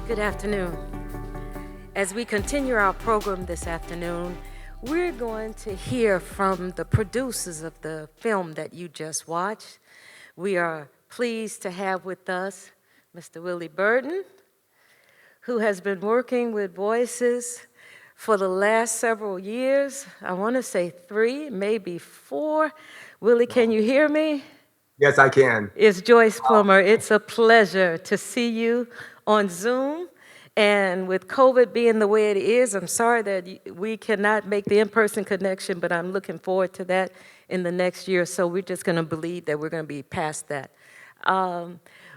Good afternoon. As we continue our program this afternoon, we're going to hear from the producers of the film that you just watched. We are pleased to have with us Mr. Willie Burton, who has been working with voices for the last several years. I want to say 3, maybe 4. Willie, can you hear me? Yes, I can. It's Joyce Plummer. It's a pleasure to see you on Zoom. And with COVID being the way it is, I'm sorry that we cannot make the in-person connection, but I'm looking forward to that in the next year. So we're just going to believe that we're going to be past that.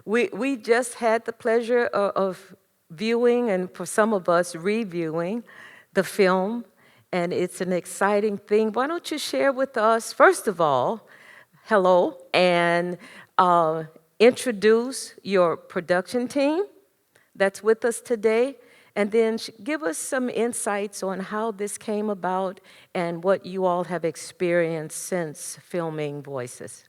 We just had the pleasure of viewing, and for some of us, reviewing the film, and it's an exciting thing. Why don't you share with us, first of all, hello, and introduce your production team that's with us today, and then give us some insights on how this came about and what you all have experienced since filming Voices.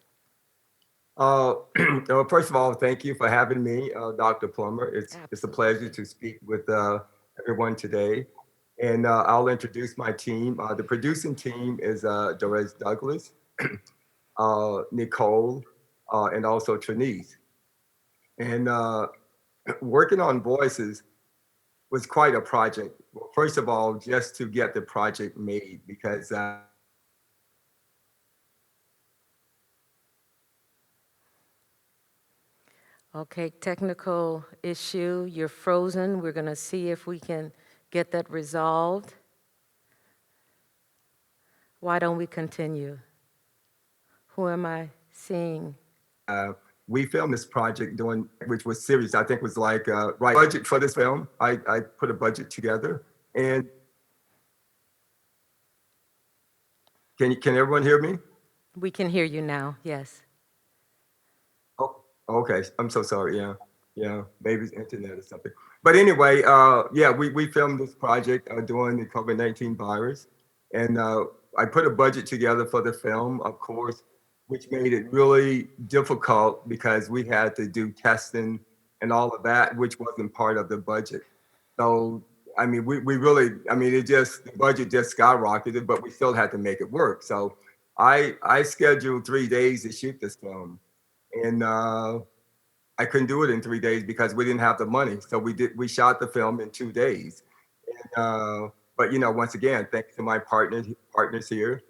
First of all, thank you for having me, Dr. Plummer. It's a pleasure Absolutely. to speak with everyone today. And I'll introduce my team. The producing team is Doris Douglas, Nicole, and also Trinice. And working on Voices was quite a project. Well, first of all, just to get the project made, because Okay, technical issue, you're frozen. We're going to see if we can get that resolved. Why don't we continue? Who am I seeing? uh, we filmed this project doing, which was serious. I think was like right budget for this film. I put a budget together, and can everyone hear me? We can hear you now, yes. Oh, okay. I'm so sorry. Yeah, yeah. Maybe it's internet or something. But anyway, yeah, we filmed this project during the COVID-19 virus, and I put a budget together for the film, of course, which made it really difficult because we had to do testing and all of that, which wasn't part of the budget. So, I mean, we really, I mean, the budget just skyrocketed, but we still had to make it work. So I scheduled 3 days to shoot this film, and I couldn't do it in 3 days because we didn't have the money. So we shot the film in 2 days. And but once again, thanks to my partners here.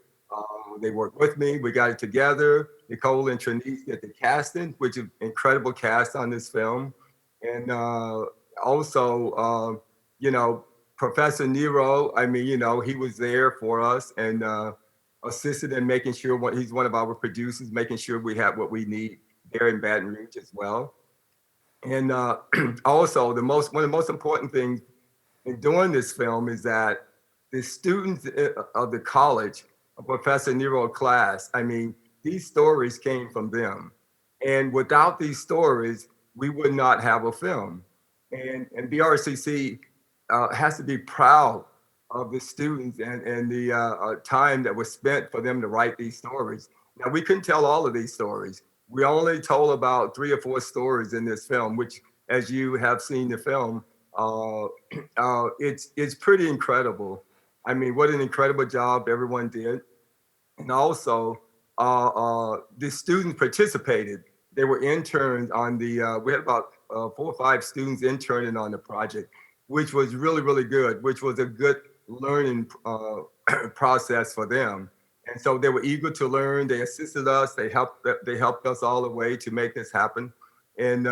They worked with me. We got it together. Nicole and Trinice did the casting, which is incredible cast on this film. And also, you know, Professor Nero. I mean, he was there for us and assisted in making sure he's one of our producers, making sure we have what we need there in Baton Rouge as well. And also, one of the most important things in doing this film is that the students of the college, of Professor Nero class, I mean, these stories came from them. And without these stories, we would not have a film. And BRCC has to be proud of the students and the time that was spent for them to write these stories. Now, we couldn't tell all of these stories. We only told about 3 or 4 stories in this film, which, as you have seen the film, uh, it's pretty incredible. I mean, what an incredible job everyone did, and also the students participated. They were interns on the. We had about 4 or 5 students interning on the project, which was really good. Which was a good learning process for them. And so they were eager to learn. They assisted us. They helped us all the way to make this happen. And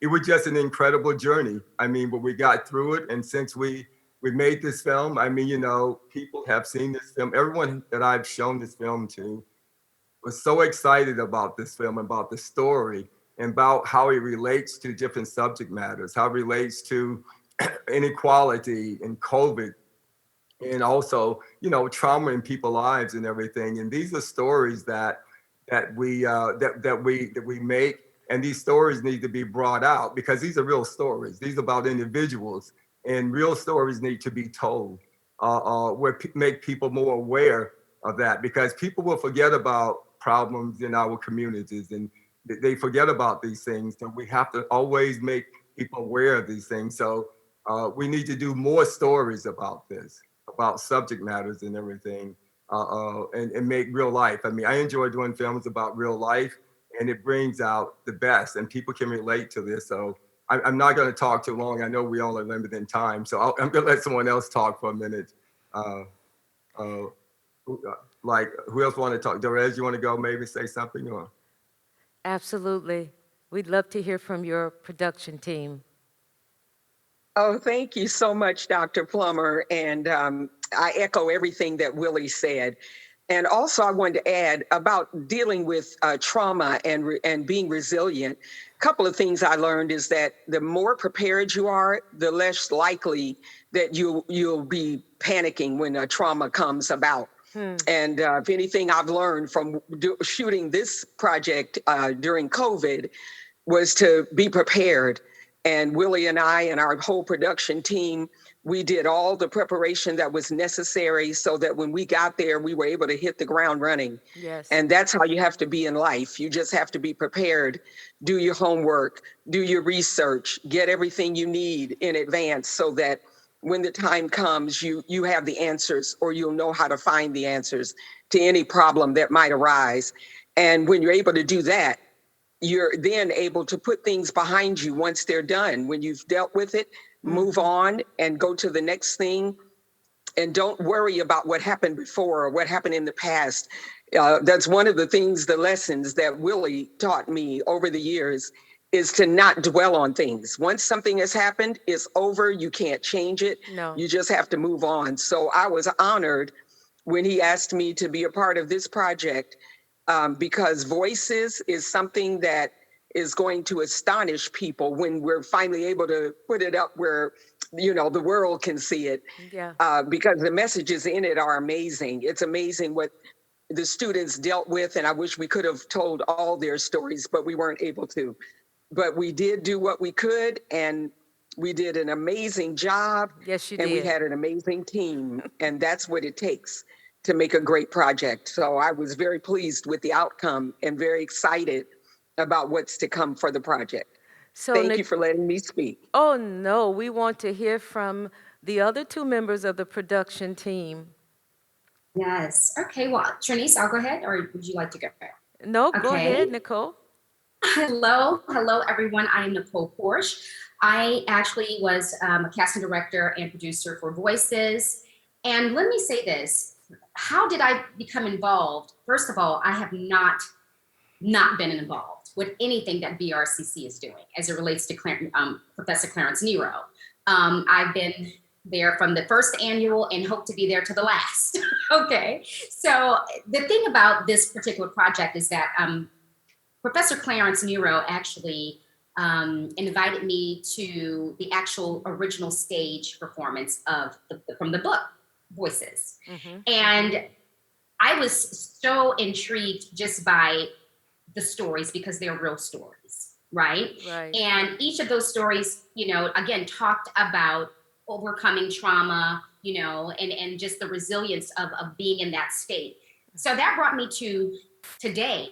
it was just an incredible journey. I mean, but we got through it. And since we made this film, I mean, people have seen this film. Everyone that I've shown this film to was so excited about this film, about the story, and about how it relates to different subject matters, how it relates to inequality and COVID, and also trauma in people's lives and everything. And these are stories that we make, and these stories need to be brought out because these are real stories. These are about individuals, and real stories need to be told, make people more aware of that, because people will forget about problems in our communities, and they forget about these things. So we have to always make people aware of these things. So we need to do more stories about this, about subject matters and everything, and make real life. I mean, I enjoy doing films about real life, and it brings out the best, and people can relate to this. So I'm not going to talk too long. I know we all are limited in time, so I'm going to let someone else talk for a minute. Uh, uh, like, who else want to talk? Dorez, you want to go maybe say something? Or Absolutely. We'd love to hear from your production team. Oh, thank you so much, Dr. Plummer. And I echo everything that Willie said. And also, I wanted to add about dealing with trauma and being resilient. A couple of things I learned is that the more prepared you are, the less likely that you'll be panicking when a trauma comes about. And if anything I've learned from shooting this project during COVID was to be prepared. And Willie and I and our whole production team, we did all the preparation that was necessary so that when we got there, we were able to hit the ground running. Yes. And that's how you have to be in life. You just have to be prepared, do your homework, do your research, get everything you need in advance so that when the time comes, you have the answers, or you'll know how to find the answers to any problem that might arise. And when you're able to do that, you're then able to put things behind you once they're done. When you've dealt with it, move on and go to the next thing. And don't worry about what happened before or what happened in the past. That's one of the things, the lessons that Willie taught me over the years, is to not dwell on things. Once something has happened, it's over. You can't change it. No. You just have to move on. So I was honored when he asked me to be a part of this project, because voices is something that is going to astonish people when we're finally able to put it up where, the world can see it. Yeah. Because the messages in it are amazing. It's amazing what the students dealt with, and I wish we could have told all their stories, but we weren't able to. But we did do what we could, and we did an amazing job. Yes, you and we did. had an amazing team, and that's what it takes to make a great project. So I was very pleased with the outcome and very excited about what's to come for the project. So, Thank you for letting me speak. Oh, no, we want to hear from the other two members of the production team. Yes. Okay. Well, Trinice, I'll go ahead, or would you like to go? No, go Okay. ahead, Nicole. Hello, everyone. I am Nicole Porsche. I actually was a casting director and producer for Voices. And let me say this: how did I become involved? First of all, I have not been involved with anything that BRCC is doing as it relates to Professor Clarence Nero. I've been there from the first annual and hope to be there to the last. Okay. So the thing about this particular project is that Professor Clarence Nero actually invited me to the actual original stage performance of from the book Voices. And I was so intrigued just by the stories because they're real stories, right? Right. And each of those stories, again, talked about overcoming trauma, and just the resilience of being in that state. So that brought me to today,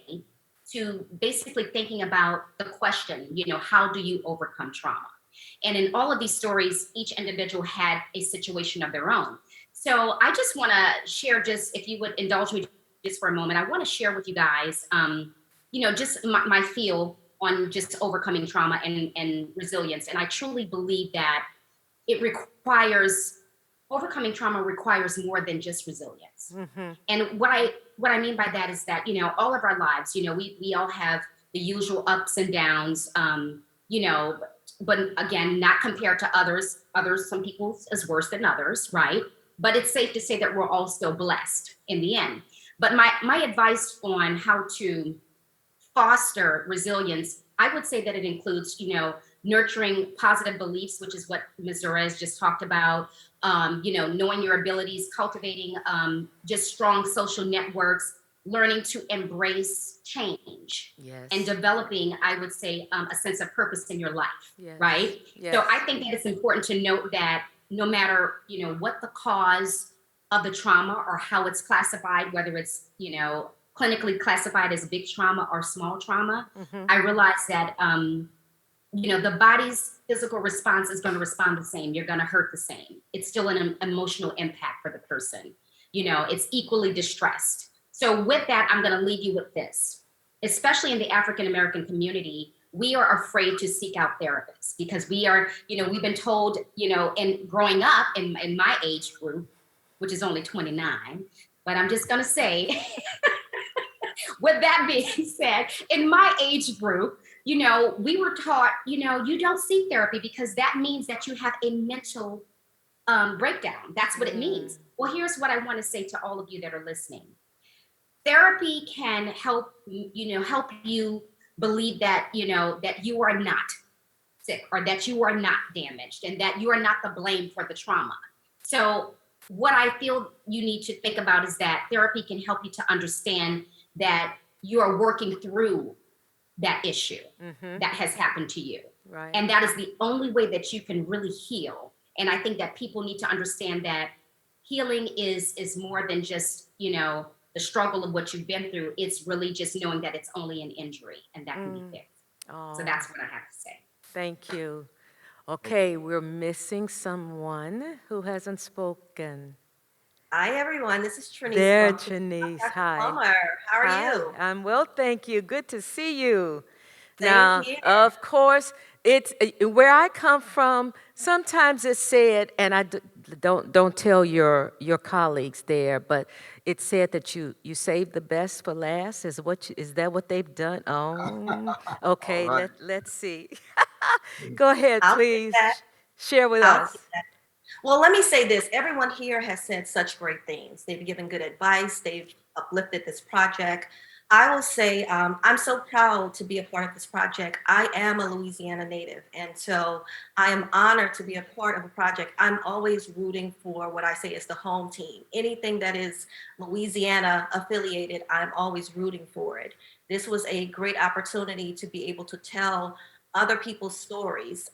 to basically thinking about the question, how do you overcome trauma? And in all of these stories, each individual had a situation of their own. So I just want to share, just if you would indulge me just for a moment, I want to share with you guys, just my feel on just overcoming trauma and resilience. And I truly believe that overcoming trauma requires more than just resilience. And what I mean by that is that, all of our lives, we all have the usual ups and downs, but again, not compared to others. Some people is worse than others, right? But it's safe to say that we're all still blessed in the end. But my advice on how to foster resilience, I would say that it includes, nurturing positive beliefs, which is what Ms. Zorez just talked about, knowing your abilities, cultivating just strong social networks, learning to embrace change, Yes. and developing, I would say, a sense of purpose in your life, Yes. right? Yes. So I think that it's important to note that no matter, what the cause of the trauma or how it's classified, whether it's, clinically classified as big trauma or small trauma, I realized that, the body's physical response is going to respond the same. You're going to hurt the same. It's still an emotional impact for the person. You know, it's equally distressed. So with that, I'm going to leave you with this. Especially in the African American community, we are afraid to seek out therapists because we are, you know, we've been told, you know, in growing up in my age group, which is only 29, but I'm just going to say, with that being said, in my age group, you know, we were taught, you know, you don't seek therapy because that means that you have a mental breakdown. That's what it means. Well, here's what I want to say to all of you that are listening. Therapy can help, you know, help you believe that, you know, that you are not sick or that you are not damaged and that you are not the blame for the trauma. So what I feel you need to think about is that therapy can help you to understand that you are working through that issue that has happened to you. Right. And that is the only way that you can really heal. And I think that people need to understand that healing is more than just, you know, the struggle of what you've been through. It's really just knowing that it's only an injury and that can be fixed. Oh, So that's what I have to say. thank you. Okay, we're missing someone who hasn't spoken. Hi, everyone. This is Trinice. There, from Trinice. Dr. Hi. Plummer. How are Hi, you? I'm well, thank you. Good to see you. Same Now, here. of course, it's where I come from. Sometimes it's said, and don't tell your colleagues there, but it's said that you save the best for last. Is that what they've done? Oh, okay. All right. Let's see. Go ahead, I'll take please. that. Share with I'll us. take that. Well, let me say this. Everyone here has said such great things. They've given good advice. They've uplifted this project. I will say I'm so proud to be a part of this project. I am a Louisiana native, and so I am honored to be a part of a project. I'm always rooting for what I say is the home team. Anything that is Louisiana affiliated, I'm always rooting for it. This was a great opportunity to be able to tell other people's stories.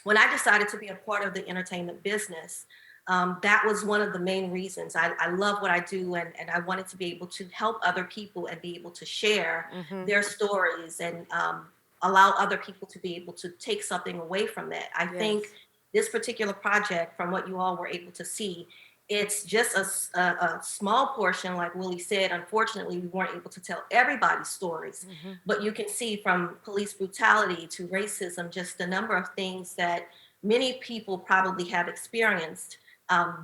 When I decided to be a part of the entertainment business, that was one of the main reasons. I love what I do, and I wanted to be able to help other people and be able to share their stories and allow other people to be able to take something away from that. I think this particular project, from what you all were able to see, it's just a small portion, like Willie said. Unfortunately, we weren't able to tell everybody's stories, but you can see from police brutality to racism, just the number of things that many people probably have experienced.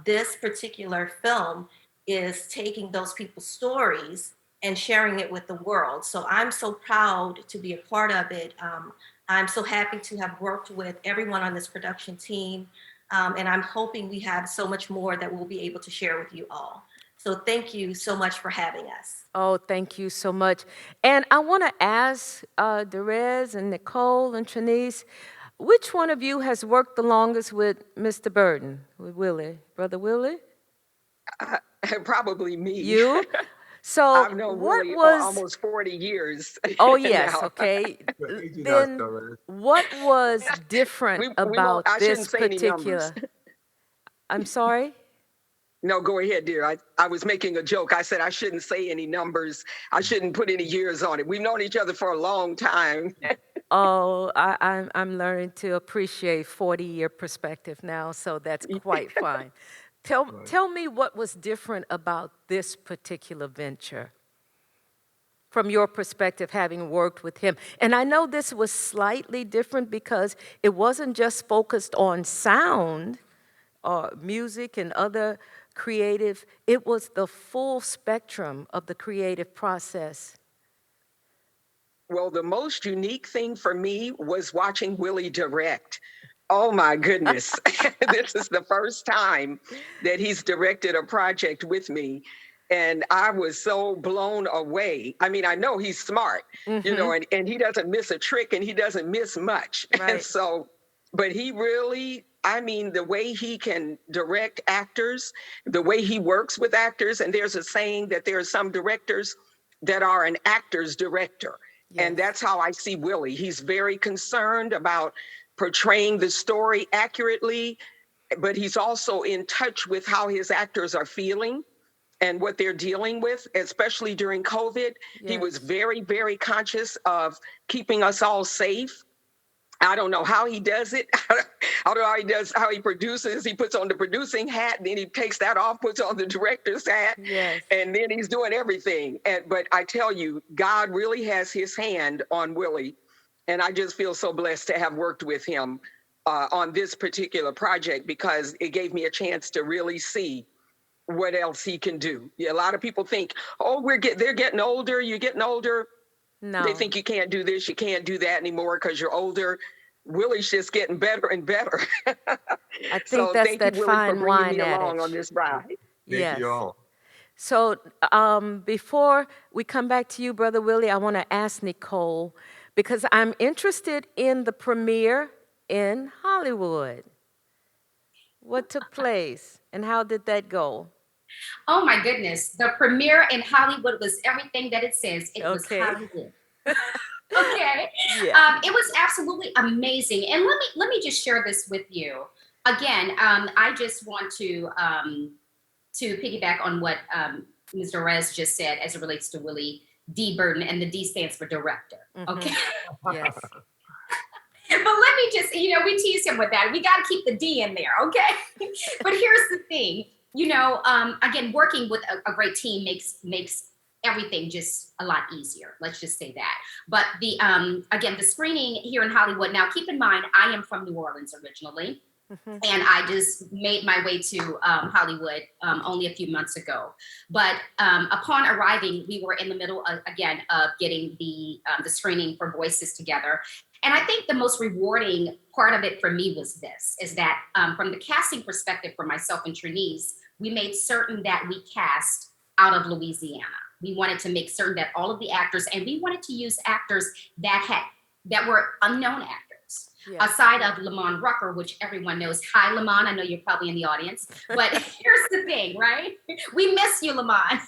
This particular film is taking those people's stories and sharing it with the world. So I'm so proud to be a part of it. I'm so happy to have worked with everyone on this production team. And I'm hoping we have so much more that we'll be able to share with you all. So thank you so much for having us. Oh, thank you so much. And I want to ask Derez and Nicole and Trinice, which one of you has worked the longest with Mr. Burton, with Willie? Brother Willie? Probably me. You? So I've known what Willie was, almost 40 years. oh yes, now. okay. You're aging us, Then Doris. what was different We won't, about I shouldn't this say any numbers. particular? I'm sorry? No, go ahead, dear. I was making a joke. I said I shouldn't say any numbers. I shouldn't put any years on it. We've known each other for a long time. Oh, I'm learning to appreciate 40-year perspective now, so that's quite fine. Tell me what was different about this particular venture from your perspective, having worked with him. And I know this was slightly different because it wasn't just focused on sound or music and other creative, it was the full spectrum of the creative process. Well, the most unique thing for me was watching Willie direct. Oh my goodness. This is the first time that he's directed a project with me. And I was so blown away. I mean, I know he's smart, you know, and he doesn't miss a trick and he doesn't miss much. Right. And so, but he really, I mean, the way he can direct actors, the way he works with actors, and there's a saying that there are some directors that are an actor's director. And that's how I see Willie. He's very concerned about portraying the story accurately, but he's also in touch with how his actors are feeling and what they're dealing with, especially during COVID. He was very, very conscious of keeping us all safe. I don't know how he does it. I don't know how he produces. He puts on the producing hat, and then he takes that off, puts on the director's hat, Yes. and then he's doing everything. But I tell you, God really has his hand on Willie, and I just feel so blessed to have worked with him on this particular project, because it gave me a chance to really see what else he can do. Yeah, a lot of people think, oh, they're getting older, you're getting older. No. They think you can't do this, you can't do that anymore because you're older. Willie's just getting better and better. I think So that's thank you, that Willie, for fine bringing me wine along on adage. this ride. Thank Yes. you all. So before we come back to you, Brother Willie, I want to ask Nicole, because I'm interested in the premiere in Hollywood. What took place and how did that go? Oh my goodness. The premiere in Hollywood was everything that it says. It was Okay. Hollywood. Okay. Yeah. It was absolutely amazing. And let me just share this with you. Again, I just want to piggyback on what Mr. Rez just said as it relates to Willie D. Burton, and the D stands for director. Okay. Yes. But let me just, we tease him with that. We got to keep the D in there, okay? But here's the thing, again, working with a great team makes everything just a lot easier. Let's just say that. But again, the screening here in Hollywood. Now, keep in mind, I am from New Orleans originally. And I just made my way to Hollywood only a few months ago. But upon arriving, we were in the middle of getting the screening for Voices together. And I think the most rewarding part of it for me was that from the casting perspective for myself and Trinise, we made certain that we cast out of Louisiana. We wanted to make certain that all of the actors, and we wanted to use actors that were unknown actors. Yes. Aside of Lamont Rucker, which everyone knows. Hi, Lamont. I know you're probably in the audience. But here's the thing, right? We miss you, Lamont.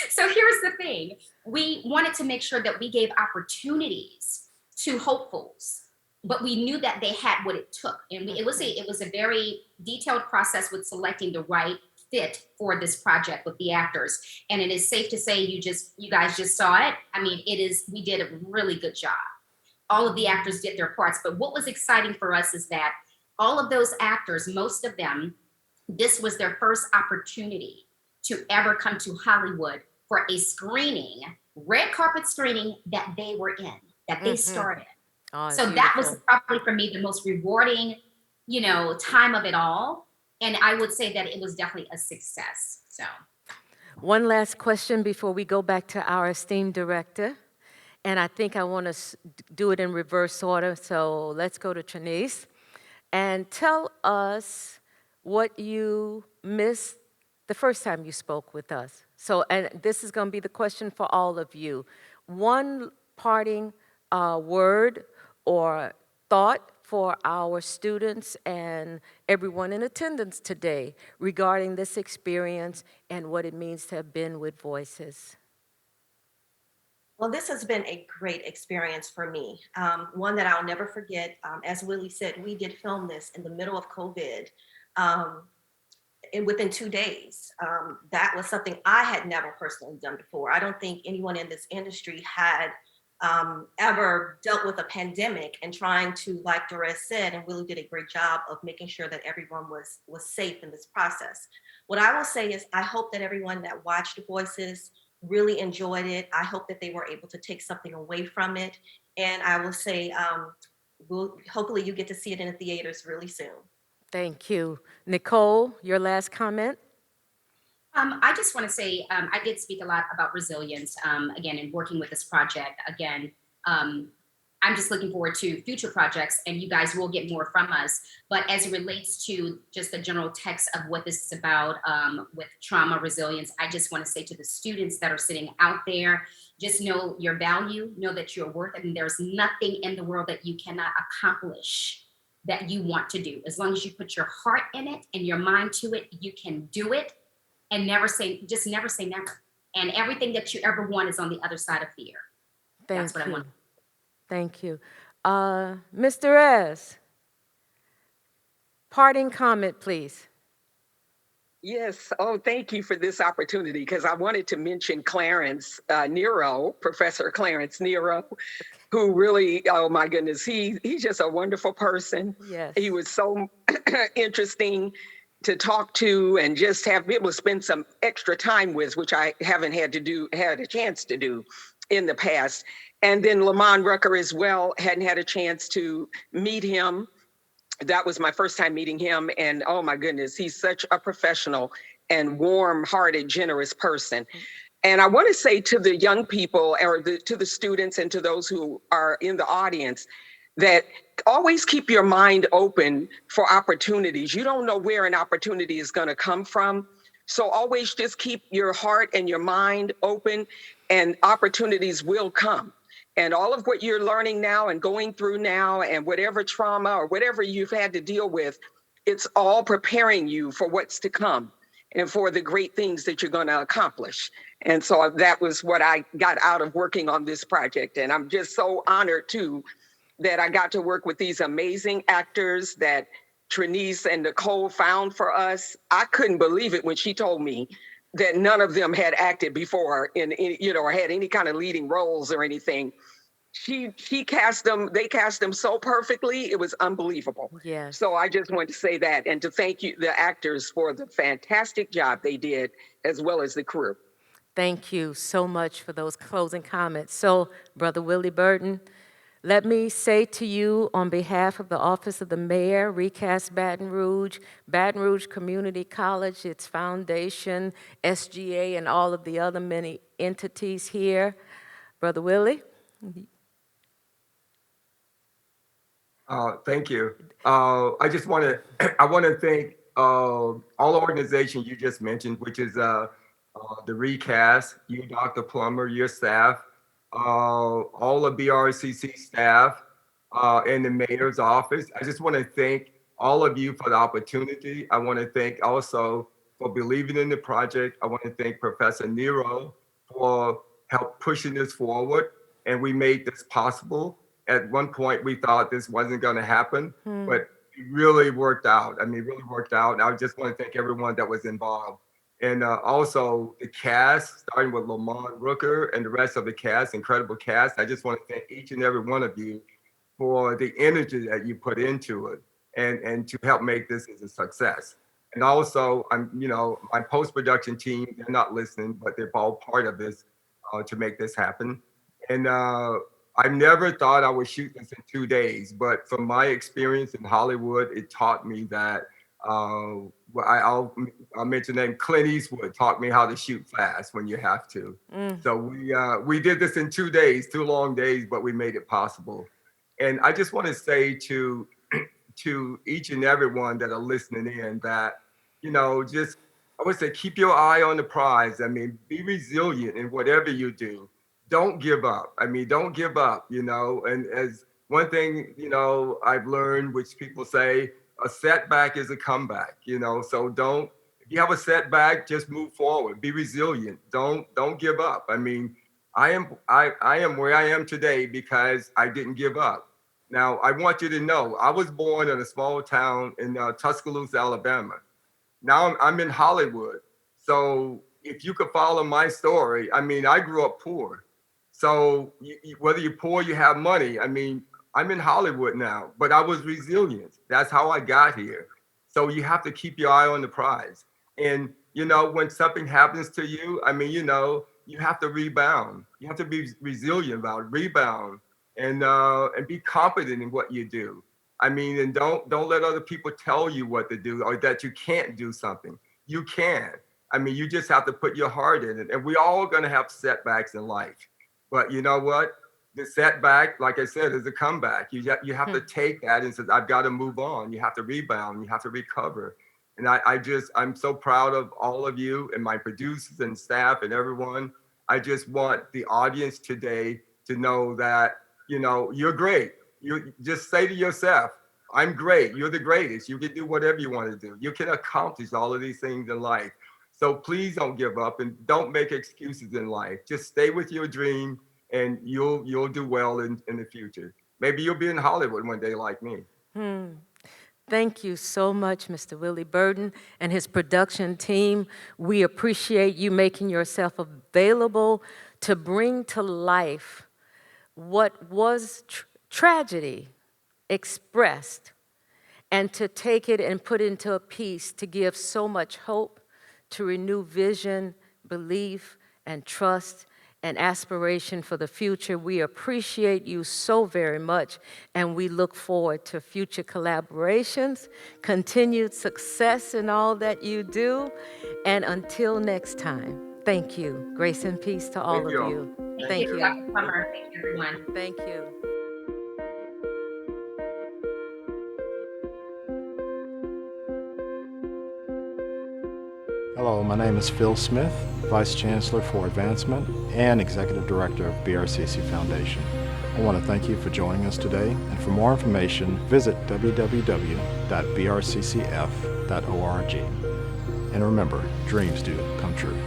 So here's the thing. We wanted to make sure that we gave opportunities to hopefuls, but we knew that they had what it took. And it was a very detailed process with selecting the right fit for this project with the actors. And it is safe to say you guys just saw it. I mean, we did a really good job. All of the actors did their parts. But what was exciting for us is that all of those actors, most of them, this was their first opportunity to ever come to Hollywood for a screening, red carpet screening that they were in, that they started. Oh, so beautiful. That was probably for me the most rewarding, time of it all. And I would say that it was definitely a success. So, one last question before we go back to our esteemed director. And I think I want to do it in reverse order. So let's go to Trinise and tell us what you missed the first time you spoke with us. So, and this is going to be the question for all of you. One parting word or thought for our students and everyone in attendance today regarding this experience and what it means to have been with Voices. Well, this has been a great experience for me. One that I'll never forget. As Willie said, we did film this in the middle of COVID. And within 2 days, that was something I had never personally done before. I don't think anyone in this industry had ever dealt with a pandemic and trying to, like Doris said, and Willie did a great job of making sure that everyone was safe in this process. What I will say is I hope that everyone that watched Voices really enjoyed it. I hope that they were able to take something away from it. And I will say, hopefully you get to see it in the theaters really soon. Thank you. Nicole, your last comment? I just want to say, I did speak a lot about resilience, again, in working with this project. Again, I'm just looking forward to future projects, and you guys will get more from us. But as it relates to just the general text of what this is about with trauma resilience, I just want to say to the students that are sitting out there, just know your value, know that you're worth it, and there's nothing in the world that you cannot accomplish that you want to do. As long as you put your heart in it and your mind to it, you can do it, and never say never. And everything that you ever want is on the other side of fear. That's what I want. Thank you. Mr. S, parting comment, please. Yes. Oh, thank you for this opportunity, because I wanted to mention Clarence Nero, Professor Clarence Nero, who really, oh my goodness, he's just a wonderful person. Yes. He was so interesting to talk to and just have be able to spend some extra time with, which I haven't had a chance to do in the past. And then Lamont Rucker as well, hadn't had a chance to meet him. That was my first time meeting him. And oh my goodness, he's such a professional and warm-hearted, generous person. And I want to say to the young people or to the students and to those who are in the audience that always keep your mind open for opportunities. You don't know where an opportunity is going to come from. So always just keep your heart and your mind open and opportunities will come. And all of what you're learning now and going through now and whatever trauma or whatever you've had to deal with, it's all preparing you for what's to come and for the great things that you're going to accomplish. And so that was what I got out of working on this project. And I'm just so honored too that I got to work with these amazing actors that Trinice and Nicole found for us. I couldn't believe it when she told me that none of them had acted before or had any kind of leading roles or anything. She cast them, they cast them so perfectly, it was unbelievable. Yes. So I just want to say that and to thank you, the actors, for the fantastic job they did, as well as the crew. Thank you so much for those closing comments. So, Brother Willie Burton, let me say to you on behalf of the Office of the Mayor, Recast Baton Rouge Community College, its foundation, SGA, and all of the other many entities here. Brother Willie? Thank you. I just want to, I want to thank all the organizations you just mentioned, which is the Recast, you, Dr. Plummer, your staff, all the BRCC staff, and the mayor's office. I just want to thank all of you for the opportunity. I want to thank also for believing in the project. I want to thank Professor Nero for help pushing this forward, and we made this possible. At one point, we thought this wasn't going to happen, but it really worked out. I mean, it really worked out. And I just want to thank everyone that was involved. And also the cast, starting with Lamont Rooker and the rest of the cast, incredible cast. I just want to thank each and every one of you for the energy that you put into it and to help make this as a success. And also, my post-production team, they're not listening, but they're all part of this to make this happen. And I never thought I would shoot this in 2 days, but from my experience in Hollywood, it taught me that I'll mention name Clint Eastwood taught me how to shoot fast when you have to. So we did this in 2 days, 2 long days, but we made it possible. And I just want to say to each and every one that are listening in that, just I would say keep your eye on the prize. I mean, be resilient in whatever you do. Don't give up. I mean, don't give up, and as one thing, I've learned, which people say, a setback is a comeback, so if you have a setback, just move forward, be resilient. Don't give up. I mean, I am where I am today because I didn't give up. Now, I want you to know, I was born in a small town in Tuscaloosa, Alabama. Now I'm in Hollywood. So if you could follow my story, I mean, I grew up poor. So whether you're poor, you have money. I mean, I'm in Hollywood now, but I was resilient. That's how I got here. So you have to keep your eye on the prize. And, when something happens to you, I mean, you have to rebound. You have to be resilient about it, rebound and be confident in what you do. I mean, and don't let other people tell you what to do or that you can't do something. You can. I mean, you just have to put your heart in it. And we're all going to have setbacks in life. But you know what? The setback, like I said, is a comeback. You have to take that and say, I've got to move on. You have to rebound. You have to recover. And I'm so proud of all of you and my producers and staff and everyone. I just want the audience today to know that, you're great. You just say to yourself, I'm great. You're the greatest. You can do whatever you want to do. You can accomplish all of these things in life. So please don't give up and don't make excuses in life. Just stay with your dream and you'll do well in the future. Maybe you'll be in Hollywood one day like me. Thank you so much, Mr. Willie Burton and his production team. We appreciate you making yourself available to bring to life what was tragedy expressed, and to take it and put into a piece to give so much hope, to renew vision, belief, and trust, and aspiration for the future. We appreciate you so very much, and we look forward to future collaborations, continued success in all that you do, and until next time, thank you. Grace and peace to all Thank of you all. you. Thank Thank you. you. Dr. Plummer. Thank you, everyone. Thank you. Hello, my name is Phil Smith, Vice Chancellor for Advancement and Executive Director of BRCC Foundation. I want to thank you for joining us today, and for more information, visit www.brccf.org. And remember, dreams do come true.